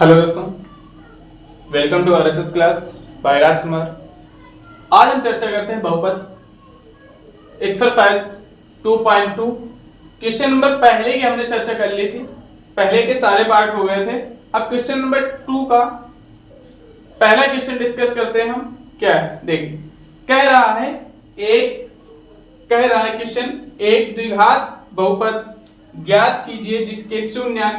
Hello दोस्तों, welcome to RSS class by Rajkumar. आज हम चर्चा करते हैं बहुपद एक्सरसाइज 2.2। क्वेश्चन नंबर पहले की हमने चर्चा कर ली थी, पहले के सारे पार्ट हो गए थे। अब क्वेश्चन नंबर 2 का पहला क्वेश्चन डिस्कस करते हैं हम। क्या है देखिए, कह रहा है क्वेश्चन एक द्विघात बहुपद ज्ञात कीजिए जिसके शून्य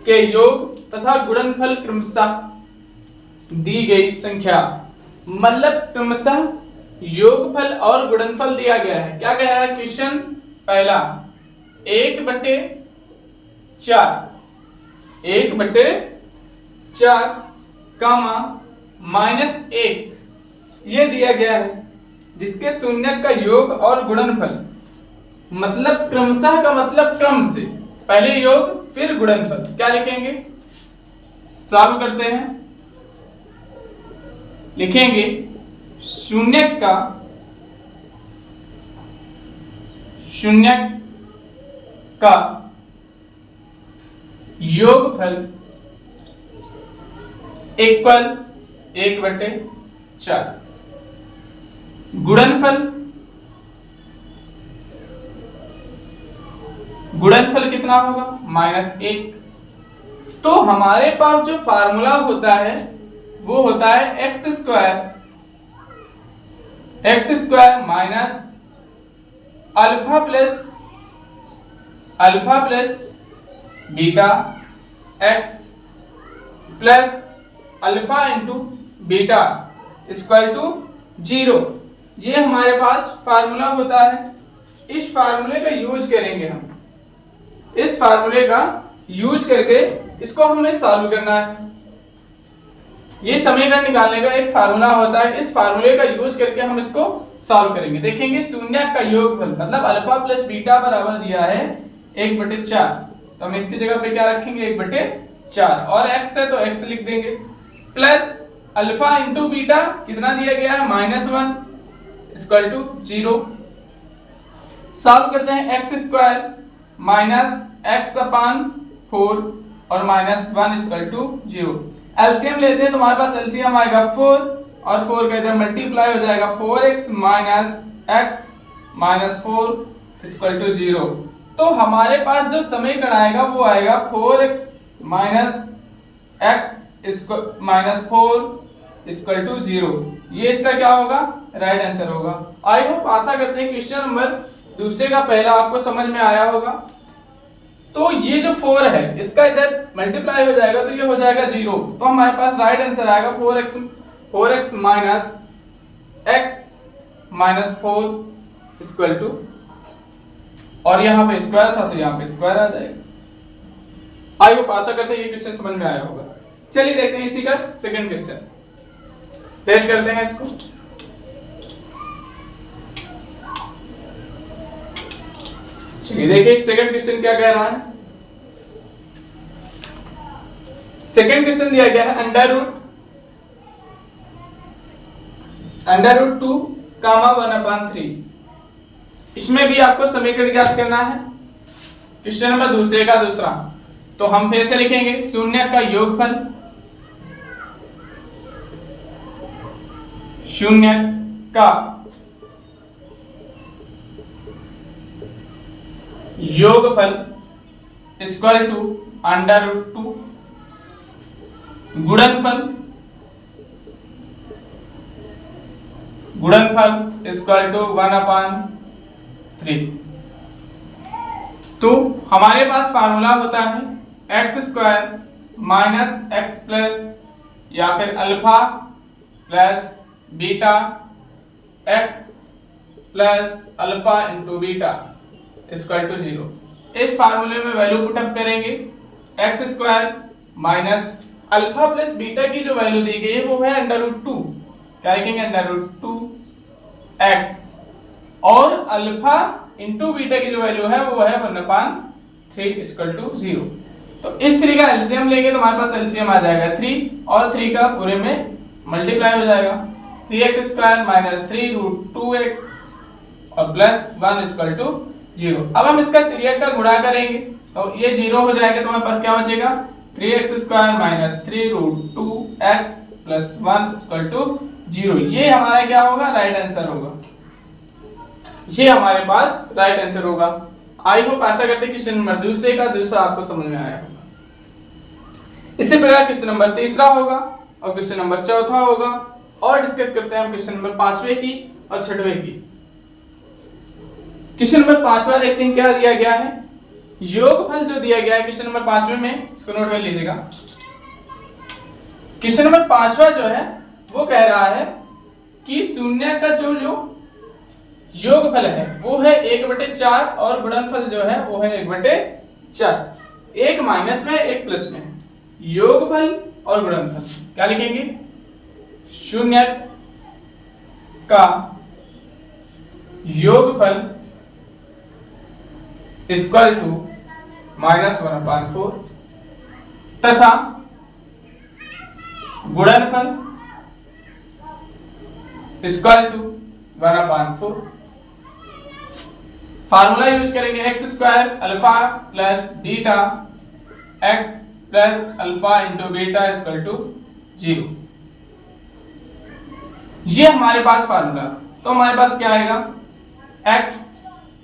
के योग तथा गुणनफल क्रमशः दी गई संख्या, मतलब क्रमशः योगफल और गुणनफल दिया गया है। क्या कह रहा है क्वेश्चन पहला, 1/4 कामा -1 ये दिया गया है जिसके शून्य का योग और गुणनफल, मतलब क्रमशः का मतलब क्रम से, पहले योग फिर गुणनफल। क्या लिखेंगे, सॉल्व करते हैं। लिखेंगे शून्य का योगफल इक्वल 1/4, गुणनफल कितना होगा -1। तो हमारे पास जो फार्मूला होता है वो होता है x square minus alpha plus beta x plus alpha into beta equal to 0। ये हमारे पास फार्मूला होता है। इस फार्मूले का यूज करेंगे हम, इस फार्मूले का यूज करके इसको हमें सॉल्व करना है। ये समीकरण निकालने का एक फार्मूला होता है, इस फार्मूले का यूज करके हम इसको सॉल्व करेंगे। देखेंगे शून्य का योगफल मतलब अल्फा प्लस बीटा बराबर दिया है 1/4, तो हम इसकी जगह पे क्या रखेंगे 1/4, और x है तो x लिख देंगे, प्लस अल्फा इंटू बीटा कितना दिया गया है -1 इक्वल टू 0। सॉल्व करते हैं x स्क्वायर माइनस x/4 और -1 इक्वल टू 0। एलसीएम लेते हैं तो हमारे पास एलसीएम आएगा 4 और 4 का इधर मल्टीप्लाई हो जाएगा 4x - 4 इक्वल टू 0। तो हमारे पास जो समीकरण आएगा वो आएगा 4x - 4 इक्वल टू 0। ये इसका क्या होगा, राइट आंसर होगा। आई होप, आशा करते हैं क्वेश्चन नंबर दूसरे का पहला आपको समझ में आया होगा। तो ये जो 4 है इसका इधर मल्टीप्लाई हो जाएगा तो ये हो जाएगा 0। तो हमारे पास राइट आंसर आएगा 4x - 4 इक्वल टू, और यहाँ पे स्क्वायर था तो यहाँ पे स्क्वायर आ जाएगा। आई होप, आशा करते हैं ये क्वेश्चन समझ में आया होगा। चलिए देखते हैं इसी का सेकंड क्वेश्चन, टेस्ट करते हैं इसको। चलिए देखिए सेकंड क्वेश्चन क्या कह रहा है। सेकंड क्वेश्चन दिया गया है अंडर रूट 2 कामा 1/3। इसमें भी आपको समीकरण ज्ञात करना है, क्वेश्चन नंबर दूसरे का दूसरा। तो हम फिर से लिखेंगे शून्य का योगफल, शून्य का योगफल इक्वल टू √2, गुणनफल इक्वल टू 1/3। तो हमारे पास फार्मूला होता है x square minus x plus या फिर alpha plus beta x plus alpha into beta equal to 0। इस फार्मूले में वैल्यू पुटअप करेंगे, x square minus alpha plus beta की जो वैल्यू दी गई है वो है √2। क्या लिखेंगे √2x, और अल्फा इंटू बीटा की जो वैल्यू है वो है 1/3 इक्वल टू 0। तो इस 3 का एलसीएम लेंगे तो हमारे पास एलसीएम आ जाएगा 3, और 3 का पूरे में मल्टीप्लाई हो जाएगा 3x स्क्वायर माइनस 3√2x और प्लस 1 इक्वल टू 0। अब हम इसका तिर्यक का गुणा करेंगे तो ये 0 हो जाएगा, तो हमारे पास क्या बचेगा 3x² minus 3√2x plus 1 equal to 0। ये हमारा क्या होगा, राइट आंसर होगा। ये हमारे पास राइट आंसर होगा। आई होप आशा करते हैं क्वेश्चन नंबर दूसरा आपको समझ में आया होगा। इसी प्रकार क्वेश्चन नंबर तीसरा होगा और क्वेश्चन नंबर चौथा होगा और डिस्कस करते हैं हम क्वेश्चन नंबर 5वें की और 6वें की। क्वेश्चन नंबर 5वां देखते हैं क्या दिया गया है। योगफल जो दिया गया है क्वेश्चन नंबर 5वें में, इसको नोट कर लीजिएगा। क्वेश्चन नंबर 5वां जो है वो कह रहा है कि शून्य का जो योगफल है वो है 1/4 और गुणनफल जो है वो है 1/4। एक माइनस में एक प्लस में, योगफल और गुणनफल क्या लिखेंगे, शून्य का योगफल इक्वल टू -1/4 तथा गुणनफल इक्वल टू 1/4। फार्मूला यूज करेंगे x² alpha plus beta x plus alpha into beta equal to 0। ये हमारे पास फार्मूला, तो हमारे पास क्या आएगा,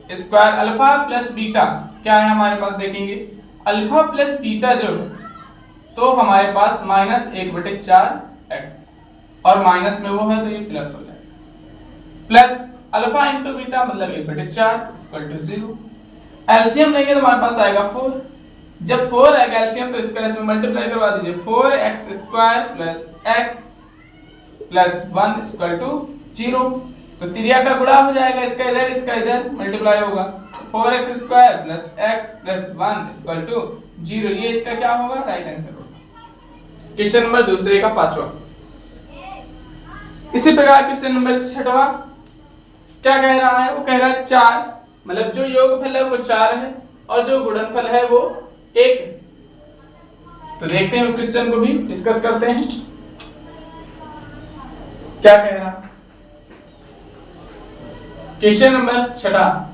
x² अल्फा प्लस बीटा क्या है हमारे पास, देखेंगे अल्फा प्लस बीटा जो है तो हमारे पास -1/4x और माइनस में वो है तो ये प्लस हो जाएगा, प्लस अल्फा इंटू बीटा मतलब 1/4 इक्वल टू 0। एलसीएम लेंगे तो हमारे पास आएगा 4। जब 4 आएगा एलसीएम तो इसका इसमें मल्टीप्लाई करवा दीजिए, 4x² plus x plus 1 equal to 0। तो त्रिया का गुणा हो जाएगा, इसका इधर मल्टीप्लाई होगा, 4x² plus x plus 1 equal to 0। ये इसका क्या होगा, राइट आंसर होगा। क्वेश्चन नंबर दूसरे का 5वां। इसी प्रकार क्वेश्चन नंबर 6वां क्या कह रहा है, वो कह रहा है 4, मतलब जो योगफल है वो 4 है और जो गुणनफल है वो 1 है। तो देखते हैं क्वेश्चन को भी डिस्कस करते हैं क्या कह रहा। क्वेश्चन नंबर 6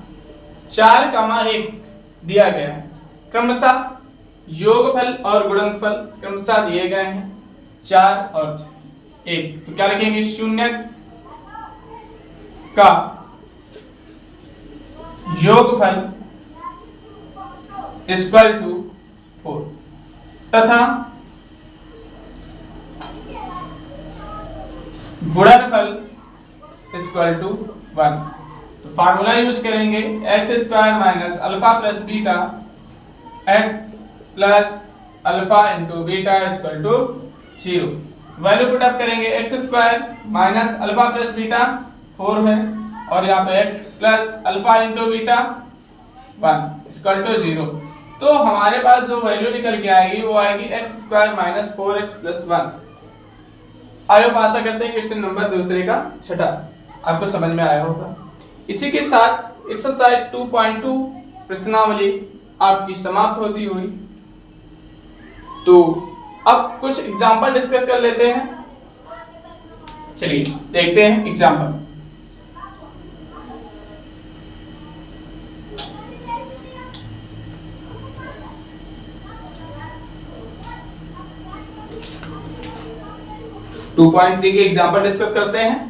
4,1 दिया गया है, क्रमशः योगफल और गुणनफल क्रमशः दिए गए हैं 4 और 1। तो क्या लिखेंगे, शून्य का योगफल इक्वल टू 4 तथा गुणनफल इक्वल टू 1। तो फार्मूला यूज करेंगे x² minus alpha plus beta x plus alpha into beta equal to 0। Value put up करेंगे, x² minus alpha plus beta 4 है और यहाँ पे x plus alpha into beta 1 equal to 0। तो हमारे पास जो वैल्यू निकल के आएगी वो आएगी x² माइनस 4x प्लस 1। आगे आशा करते हैं क्वेश्चन नंबर दूसरे का 6 आपको समझ में आया होगा। इसी के साथ एक्सरसाइज 2.2 प्रश्नावली आपकी समाप्त होती हुई। तो अब कुछ एग्जाम्पल डिस्कस कर लेते हैं। चलिए देखते हैं एग्जाम्पल। टू 2.3 के एग्जाम्पल डिस्कस करते हैं।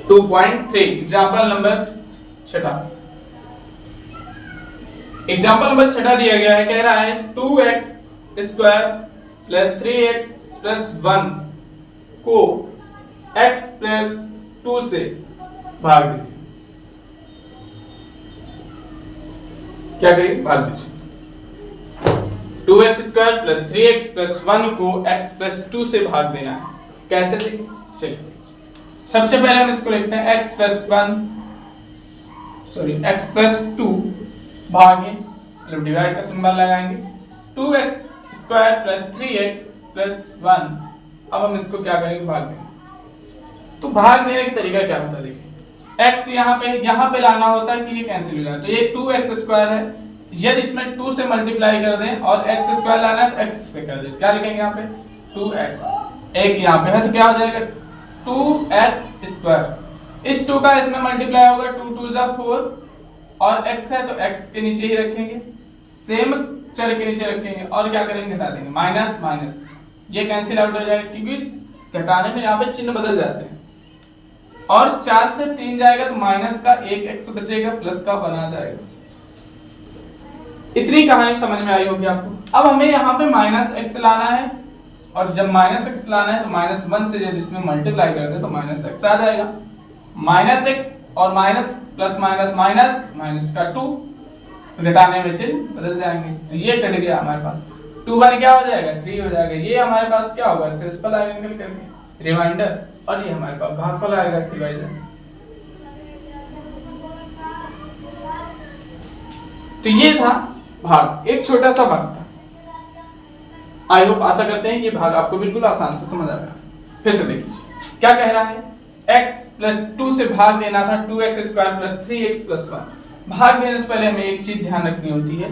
2.3 एग्जाम्पल नंबर 6। एग्जाम्पल नंबर 6 दिया गया है, कह रहा है 2x² प्लस 3x प्लस 1 को x प्लस 2 से भाग दीजिए। क्या करिए, भाग दीजिए। 2x² प्लस 3x प्लस 1 को x प्लस 2 से भाग देना है। कैसे देंगे, चलिए सबसे पहले हम इसको लिखते हैं x प्लस 2 भागे, मतलब डिवाइड का सिंबल लगाएंगे, 2x² प्लस 3x प्लस 1। अब हम इसको क्या करेंगे, भाग देंगे। तो भाग देने का तरीका क्या होता है, देखिए x यहाँ पे लाना होता है कि ये कैंसिल हो जाए। तो ये 2x² है, यदि इसमें 2 से मल्टीप्लाई कर दें और x² लाना है तो x पे कर दें। क्या लिखेंगे यहाँ पे, 2x, एक यहाँ पे है तो क्या हो जाएगा 2x²। इस 2 का इसमें मल्टीप्लाई होगा, 2 2 जा 4 और x है तो x के नीचे ही रखेंगे। सेम चर के नीचे रखेंगे और क्या करेंगे, घटा देंगे, माइनस माइनस ये कैंसिल आउट हो जाएगा क्योंकि घटाने में यहाँ पे चिन्ह बदल जाते हैं। और 4 से 3 जाएगा तो माइनस का 1x बचेगा, प्लस का 1 आ जाएगा। इतनी कहानी समझ में आई होगी आपको। अब हमें यहाँ पे माइनस x लाना है और जब माइनस x लाना है तो माइनस 1 से यदि इसमें मल्टीप्लाई करते हैं तो माइनस x आ जाएगा। माइनस x और minus plus minus minus, minus का 2, घटाने में चिन्ह बदल जाएंगे तो ये कट गया हमारे पास। 2 1 क्या हो जाएगा, 3 हो जाएगा। ये हमारे पास क्या होगा, शेषफल आएगा निकल करके, रिमाइंडर, और ये हमारे पास भागफल आएगा, डिवाइजर। तो ये था भाग, एक छोटा सा भाग था। आई होप, आशा करते हैं कि भाग आपको बिल्कुल आसान से समझ आएगा। फिर से देख लीजिए क्या कह रहा है, x प्लस 2 से भाग देना था 2x square plus 3x plus 1। भाग देने से पहले हमें एक चीज ध्यान रखनी होती है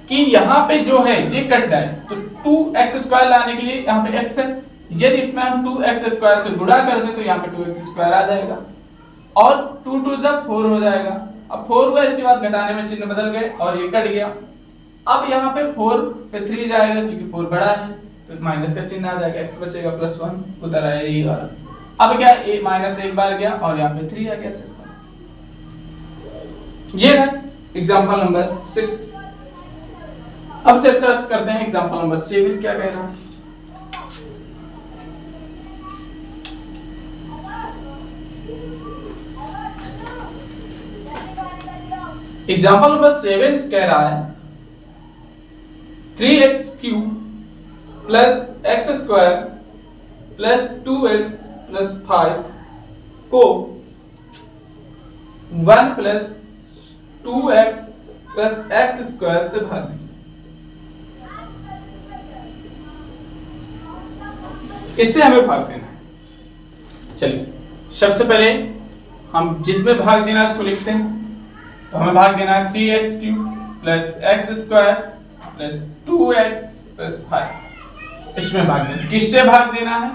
कि यहाँ पे जो है ये कट जाए, तो 2x स्क्वायर लाने के लिए यहाँ पे x है, यदि इसमें हम 2x स्क्वायर से गुणा कर दें तो यहाँ पे 2x स्क्वायर आ जाएगा और 2 2 जब 4 हो जाएगा। अब 4 हुआ, इसके बाद घटाने में चिन्ह बदल गए और ये कट गया। अब यहाँ पे 4 पे 3 जाएगा क्योंकि 4 बड़ा है तो माइनस का चिन्ह आ जाएगा, x बचेगा प्लस 1 उधर आया यही वाला। अब क्या, a माइनस एक बार गया और यहाँ पे 3 आ गया। ये है एग्जांपल नंबर 6। अब चर्चा करते हैं एग्जांपल नंबर 7 क्या कह रहा है। एग्जांपल नंबर 7 कह रहा है 3x cube plus x square plus 2x plus 5 को 1 plus 2x plus x square से भाग दीजिए। इससे हमें भाग देना है। चलिए सबसे पहले हम जिसमें भाग देना है उसको लिखते हैं। तो हमें भाग देना है 3x cube plus x square plus 2x plus 5। इसमें भाग देना, किससे भाग देना है,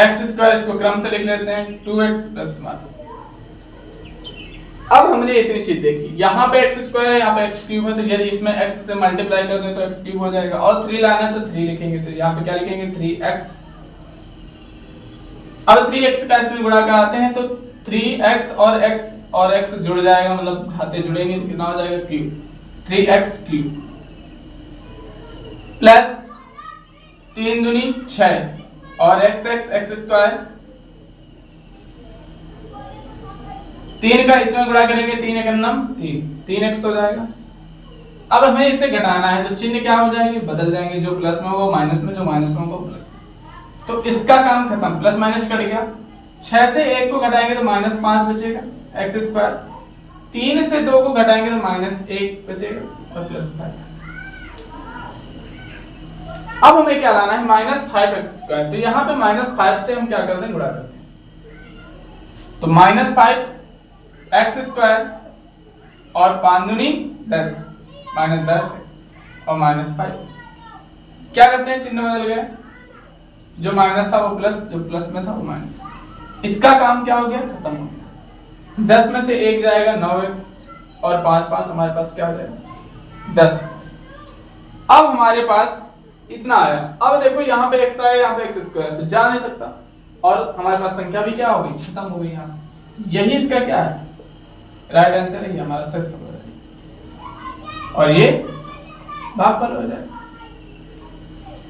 x स्क्वायर, इसको क्रम से लिख लेते हैं 2x प्लस 1। अब हमने इतनी चीज देखी, यहाँ पे x स्क्वायर है, यहाँ पे x क्यूब है, तो यदि इसमें x से मल्टीप्लाई कर दें तो x क्यूब हो जाएगा और 3 लाना है तो 3 लिखेंगे, तो यहाँ पे क्या लिखेंगे 3x। अब 3x का इसमें गुणा कराते हैं तो 3x और x जुड़ जाएगा, मतलब खाते जुड़ेंगे तो कितना हो जाएगा क्यूब, 3x क्यूब प्लस 3 दूनी 6 और x स्क्वायर, 3 का इसमें गुणा करेंगे 3 एक नम 3x हो जाएगा। अब हमें इसे घटाना है तो चिन्ह क्या हो जाएंगे, बदल जाएंगे, जो प्लस में होगा माइनस में, जो माइनस में होगा प्लस में। तो इसका काम खत्म, प्लस माइनस कट गया। 6 से 1 को घटाएंगे तो -5 बचेगा x स्क्वायर, 3 से 2 को घटाएंगे तो -1 बचेगा और प्लस 5। अब हमें क्या लाना है, -5x स्क्वायर। तो यहाँ पे -5 से हम क्या करते हैं, गुणा करते हैं। तो -5x स्क्वायर और 5 दूनी 10, -10x और -5। क्या करते हैं, चिन्ह बदल गया, जो माइनस था वो प्लस, जो प्लस में था वो माइनस। इसका काम क्या हो गया, खत्म हो गया। 10 में से 1 जाएगा 9x और 5 हमारे पास क्या हो जाएगा 10। अब हमारे पास इतना आया। अब देखो यहाँ पे x आया, यहाँ पे x स्क्वायर, तो जा नहीं सकता और हमारे पास संख्या भी क्या हो गई, खत्म हो गई यहाँ से। यही इसका क्या है, राइट आंसर है, ये हमारा सच हो जाएगा और ये भागफल हो जाएगा।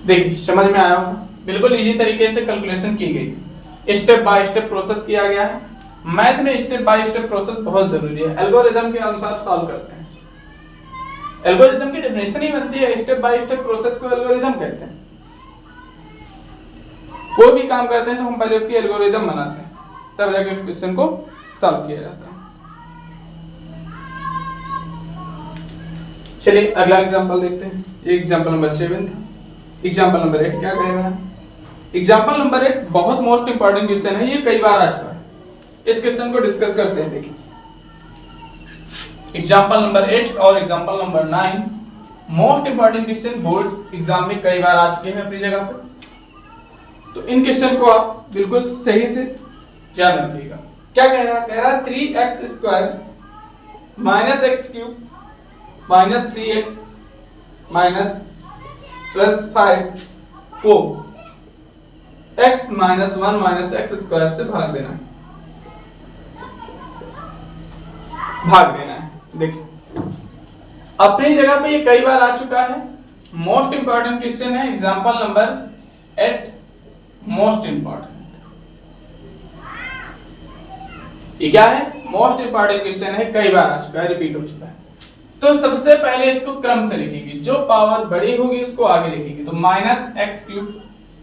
देखिए समझ में आया होगा, बिल्कुल इजी तरीके से कैलकुलेशन की गई, स्टेप बाय स्टेप प्रोसेस किया गया है। मैथ में स्टेप बाय स्टेप प्रोसेस बहुत जरूरी है, एल्गोरिथम के अनुसार सॉल्व करते हैं। एल्गोरिथम की डेफिनेशन ही बनती है, स्टेप बाय स्टेप प्रोसेस को एल्गोरिथम कहते हैं। कोई भी काम करते हैं तो हम पहले उसकी एल्गोरिथम बनाते हैं, तब जाके उस क्वेश्चन को सॉल्व किया जाता है। चलिए अगला एग्जांपल देखते हैं। ये एग्जांपल नंबर 7 था। एग्जांपल नंबर 8 क्या कह रहा है, एग्जांपल नंबर 8 बहुत मोस्ट इंपॉर्टेंट क्वेश्चन है, ये कई बार आ चुका है। इस क्वेश्चन को डिस्कस करते हैं। देखिए एग्जांपल नंबर 8 और example number 9 most important question, board exam में कई बार आ चुके हैं अपनी जगह पर। तो इन क्वेश्चन को आप बिल्कुल सही से ध्यान रखिएगा। क्या कह रहा है, कह रहा है 3x square -x cube -3x minus plus 5 को x -1 माइनस एक्स स्क्वायर से भाग देना है। देखिए अपनी जगह पे ये कई बार आ चुका है। मोस्ट इंपॉर्टेंट क्वेश्चन है, एग्जांपल नंबर 8 मोस्ट इंपॉर्टेंट। ये क्या है? मोस्ट इंपॉर्टेंट क्वेश्चन है, कई बार आ चुका है, रिपीट हो चुका है। तो सबसे पहले इसको क्रम से लिखेंगे, जो पावर बड़ी होगी उसको आगे लिखेंगे। तो -x क्यूब,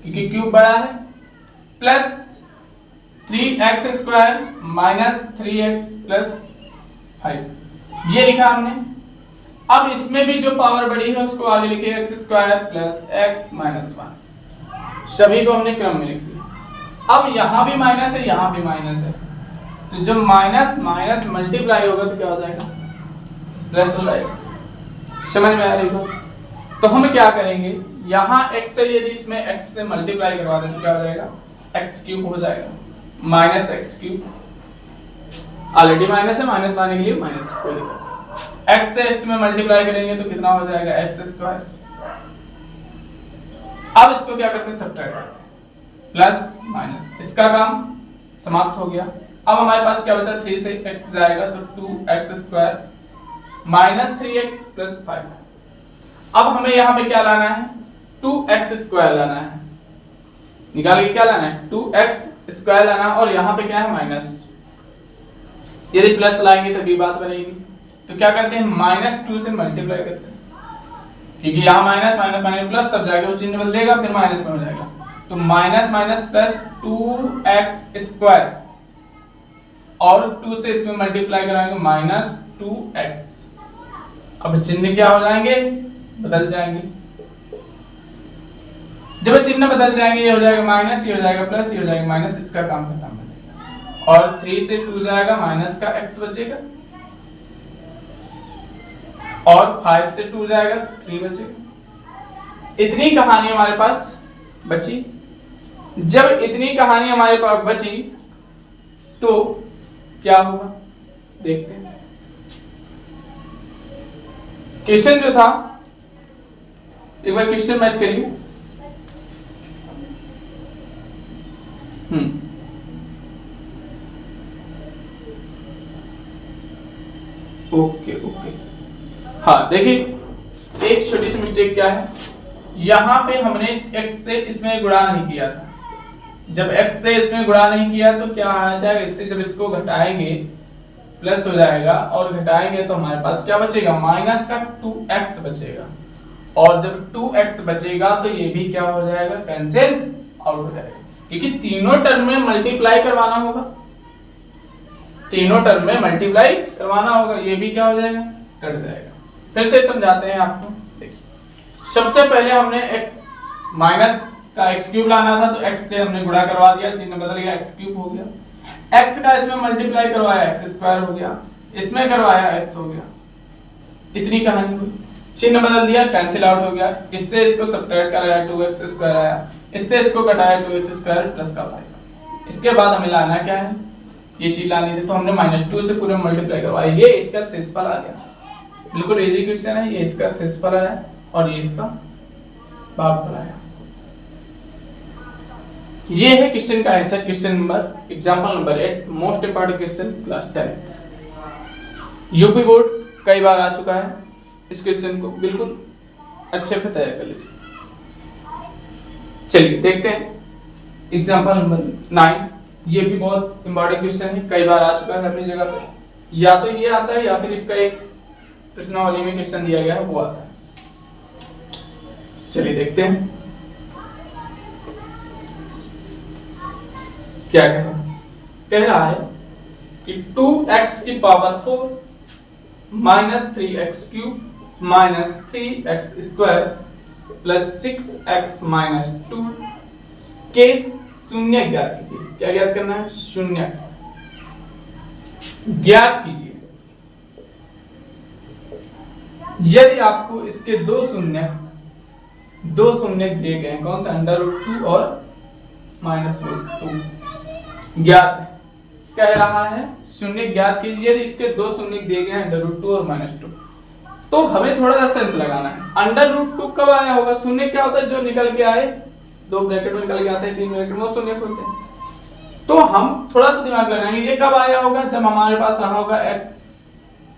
क्योंकि क्यूब बड़ा है, plus 3x² minus 3x plus 5, ये लिखा हमने। अब इसमें भी जो पावर बड़ी है उसको आगे लिखे, x² प्लस x माइनस 1। सभी को हमने क्रम में लिख दिया। अब यहाँ भी माइनस है, यहाँ भी माइनस है, तो जब माइनस माइनस मल्टीप्लाई होगा तो क्या हो जाएगा? प्लस हो जाएगा। समझ में आ रही हो? तो हम क्या करेंगे, यहाँ x से यदि इसमें x से मल्टीप्लाई करवा दें तो क्या हो जाएगा? x³ हो जाएगा, माइनस x³। ऑलरेडी माइनस है, माइनस लाने के लिए माइनस कोई दिक्कत। x से x में मल्टीप्लाई करेंगे तो कितना हो जाएगा? x²। अब इसको क्या करते हैं? सब्ट्रैक्ट करते हैं, प्लस माइनस, इसका काम समाप्त हो गया। अब हमारे पास क्या बचा? 3 से x जाएगा तो 2x² माइनस 3x प्लस 5। अब हमें यहाँ पे क्या लाना है? 2x² लाना है, निकाल के क्या लाना है? 2x² लाना है, और यहाँ पे क्या है? माइनस। यदि प्लस लाएंगे तभी बात बनेगी। तो क्या करते हैं? -2 से मल्टीप्लाई करते हैं, क्योंकि यहाँ माइनस माइनस माइनस प्लस, तब जाके वो चिन्ह बदलेगा, फिर माइनस में हो जाएगा। तो माइनस माइनस प्लस 2x² और 2 से इसमें मल्टीप्लाई कराएंगे -2x। अब चिन्ह क्या हो जाएंगे? बदल जाएंगे। जब चिन्ह बदल जाएंगे, ये हो जाएगा माइनस, ये हो जाएगा प्लस, ये हो जाएगा माइनस, इसका काम खत्म हो जाएगा। और 3 से 2 जाएगा, माइनस का x बचेगा, और 5 से 2 जाएगा, 3 बचेगा। इतनी कहानी हमारे पास बची। जब इतनी कहानी हमारे पास बची तो क्या होगा देखते हैं। क्वेश्चन जो था, एक बार क्वेश्चन मैच करिए। ओके ओके, हाँ देखिए, एक छोटी सी मिस्टेक क्या है, यहाँ पे हमने x से इसमें गुणा नहीं किया था। जब x से इसमें गुणा नहीं किया तो क्या आ जाएगा? इससे जब इसको घटाएंगे प्लस हो जाएगा, और घटाएंगे तो हमारे पास क्या बचेगा? माइनस का 2x बचेगा। और जब 2x बचेगा तो ये भी क्या हो जाएगा? कैंसिल आउट हो जाएगा, क्योंकि तीनों टर्म में मल्टीप्लाई करवाना होगा। तीनों टर्म में मल्टीप्लाई करवाना होगा, ये भी क्या हो जाएगा? कट जाएगा। फिर से समझाते हैं आपको। देखिए, सबसे पहले हमने x माइनस का x³ लाना था, तो x से हमने गुणा करवा दिया, चिन्ह बदल गया, x³ हो गया। x का इसमें मल्टीप्लाई करवाया, x² हो गया, इसमें करवाया, x हो गया। इतनी कहानी हुई। चिन्ह बदल दिया, कैंसिल आउट हो गया। इससे इसको सब्ट्रैक्ट कराया, 2x² आया, इससे इसको घटाया, 2x² प्लस का 5। इसके बाद हमें लाना क्या है? ये चीज लानी थी, तो हमने -2 से पूरे मल्टीप्लाई करवाया, ये इसका शेषफल आ गया। बिल्कुल इजी क्वेश्चन है, ये इसका शेषफल आया और ये इसका भागफल आया। ये है क्वेश्चन का answer, question number example number 8 most important question class 10। UP board कई बार आ चुका है, इस क्वेश्चन को बिल्कुल अच्छे से तैयार कर लीजिए। चलिए देखते हैं एग्जांपल नंबर 9। ये भी बहुत इंपॉर्टेंट क्वेश्चन है, कई बार आ चुका है अपनी जगह पे। या तो ये आता है या फिर इसका एक प्रश्नावली में क्वेश्चन दिया गया है वो आता है। चलिए देखते हैं क्या कह रहा है कि 2x की power 4 minus 3x³ minus 3x² plus 6x minus 2 के शून्य ज्ञात कीजिए। क्या ज्ञात करना है? शून्य ज्ञात कीजिए। यदि आपको इसके दो शून्य दिए गए, कौन सा? √2 और -√2 ज्ञात कह रहा है। शून्य ज्ञात कीजिए यदि इसके दो शून्य दिए गए हैं, √2 और -2। तो हमें थोड़ा सा सेंस लगाना है। अंडर रूट 2 कब आया होगा? शून्य क्या होता है? जो निकल के आए, 2 ब्रैकेट में निकल के आते हैं, 3 ब्रैकेट में, वो शून्य होते हैं। तो हम थोड़ा सा दिमाग लगाएंगे, ये कब आया होगा? जब हमारे पास रहा होगा x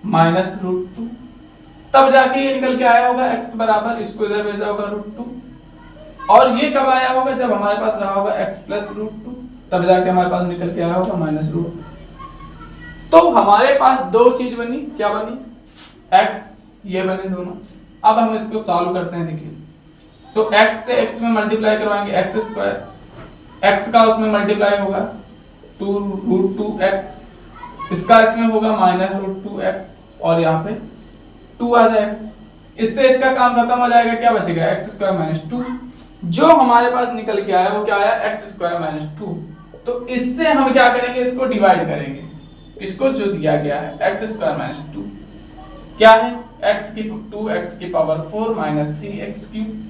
माइनस रूट 2, तब जाके ये निकल के आया होगा x बराबर, इसको इधर भेजा होगा रूट 2। और ये कब आया होगा? जब हमारे पास रहा होगा x प्लस रूट 2, तब जाके हमारे पास निकल के आया होगा माइनस रूट 2। तो हमारे पास दो चीज बनी, क्या बनी? x, ये बने दोनों। अब हम इसको सॉल्व करते हैं। देखिए, तो x से x में मल्टीप्लाई करवाएंगे, x स्क्वायर, x का उसमें मल्टीप्लाई होगा 2 रूट 2x, इसका इसमें होगा माइनस रूट 2x, और यहाँ पे 2 आ जाएगा। इससे इसका काम खत्म हो जाएगा, क्या बचेगा? x square minus 2। जो हमारे पास निकल के आया वो क्या आया? x square minus 2। तो इससे हम क्या करेंगे? इसको डिवाइड करेंगे, इसको जो दिया गया है x स्क्वायर माइनस 2 क्या है? x की power 4 minus 3x cube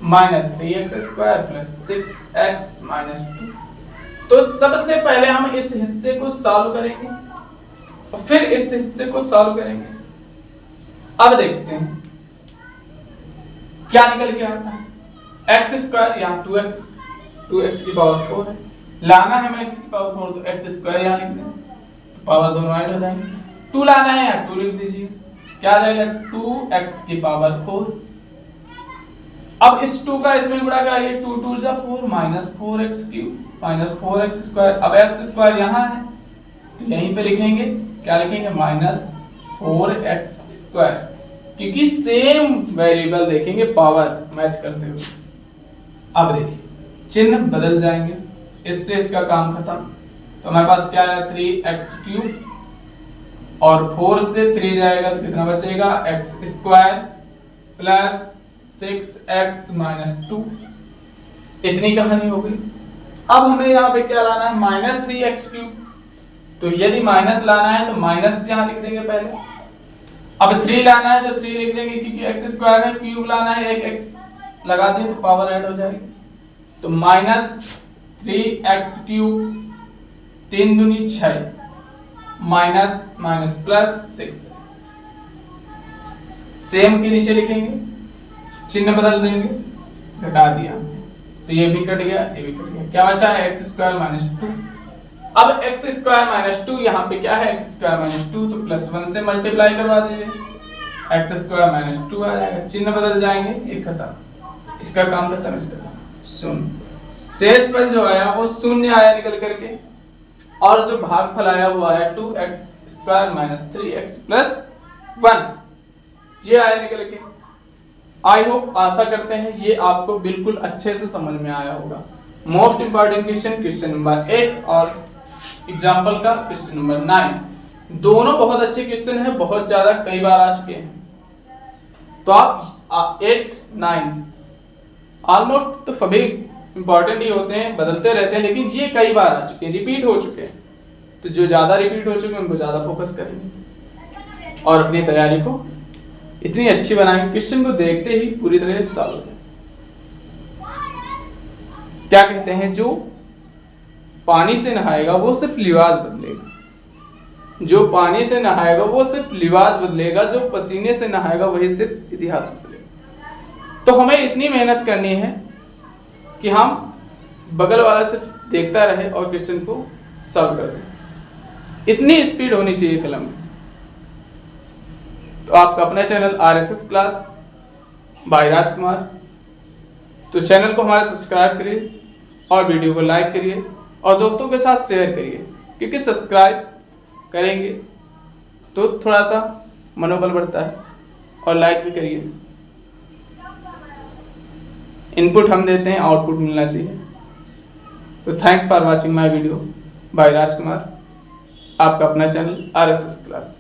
minus 3x square plus 6x minus 2। तो सबसे पहले हम इस हिस्से को सॉल्व करेंगे और फिर इस हिस्से को सॉल्व करेंगे। अब देखते हैं क्या निकल के आता है। x स्क्वायर यहाँ 2x की पावर 4 है, लाना है हमें x की पावर 4, तो x स्क्वायर यहाँ लिख दें, तो पावर दोनों ऐड हो जाएंगे। 2 लाना है यहाँ 2 लिख दीजिए, क्या आ जाएगा? 2x की पावर 4। अब इस 2 का इसमें गुणा कराइए, 2 2 जा 4 minus 4x cube minus 4x square. अब x स्क्वायर यहाँ है तो यहीं पे लिखेंगे, क्या लिखेंगे? माइनस 4x स्क्वायर, क्योंकि सेम वेरिएबल देखेंगे पावर मैच करते हुए। अब देखिए चिन्ह बदल जाएंगे, इससे इसका काम खत्म। तो हमारे पास क्या है? 3x क्यूब, और 4 से 3 जाएगा तो कितना बचेगा? x square plus 6x minus 2। इतनी कहानी हो गई। अब हमें यहाँ पे क्या लाना है? Minus 3x cube. तो यदि माइनस लाना है तो माइनस यहाँ लिख देंगे पहले। अब 3 लाना है तो 3 लिख देंगे, क्योंकि x स्क्वायर है, क्यूब लाना है, एक x लगा दें तो पावर ऐड हो जाएगी। तो माइनस 3x क्यूब 3 दूनी 6 माइनस माइनस प्लस 6, सेम के नीचे लिखेंगे, चिन्ह बदल देंगे, घटा दिया तो ये भी कट गया, ये भी कट गया। क्या बचा है? x square minus 2। अब x स्क्वायर माइनस 2 यहाँ पे क्या है? x स्क्वायर माइनस 2, तो प्लस 1 से मल्टीप्लाई करवा दीजिए, x स्क्वायर माइनस 2 आ जाएगा। चिन्ह बदल जाएंगे, ये खत्म, इसका काम खत्म, इसका काम शून्य। शेष पद जो आया वो शून्य आया निकल करके, और जो भागफल आया वो आया 2x square minus 3x plus 1, ये आया निकल के। आई होप, आशा करते हैं ये आपको बिल्कुल अच्छे से समझ में आया होगा। Most important question, question number 8 और एग्जाम्पल का क्वेश्चन नंबर 9, दोनों बहुत अच्छे क्वेश्चन हैं, बहुत ज्यादा कई बार आ चुके हैं। तो आप 8 9 ऑलमोस्ट तो सभी इंपॉर्टेंट ही होते हैं, बदलते रहते हैं, लेकिन ये कई बार आ चुके हैं, रिपीट हो चुके हैं। तो जो ज्यादा रिपीट हो चुके हैं उनको ज्यादा फोकस करेंगे और अपनी तैयारी को इतनी अच्छी बनाएंगे, क्वेश्चन को देखते ही पूरी तरह से सॉल्व करें। क्या कहते हैं? जो पानी से नहाएगा वो सिर्फ लिबास बदलेगा, जो पानी से नहाएगा वो सिर्फ लिबास बदलेगा, जो पसीने से नहाएगा वही सिर्फ इतिहास बदलेगा। तो हमें इतनी मेहनत करनी है कि हम बगल वाला सिर्फ देखता रहे और क्वेश्चन को सॉल्व कर दें। इतनी स्पीड होनी चाहिए कलम में। तो आपका अपना चैनल RSS क्लास बाय राजकुमार, तो चैनल को हमारे सब्सक्राइब करिए और वीडियो को लाइक करिए और दोस्तों के साथ शेयर करिए, क्योंकि सब्सक्राइब करेंगे तो थोड़ा सा मनोबल बढ़ता है, और लाइक भी करिए। इनपुट हम देते हैं, आउटपुट मिलना चाहिए। तो thanks for watching my video by Rajkumar, आपका अपना चैनल RSS क्लास।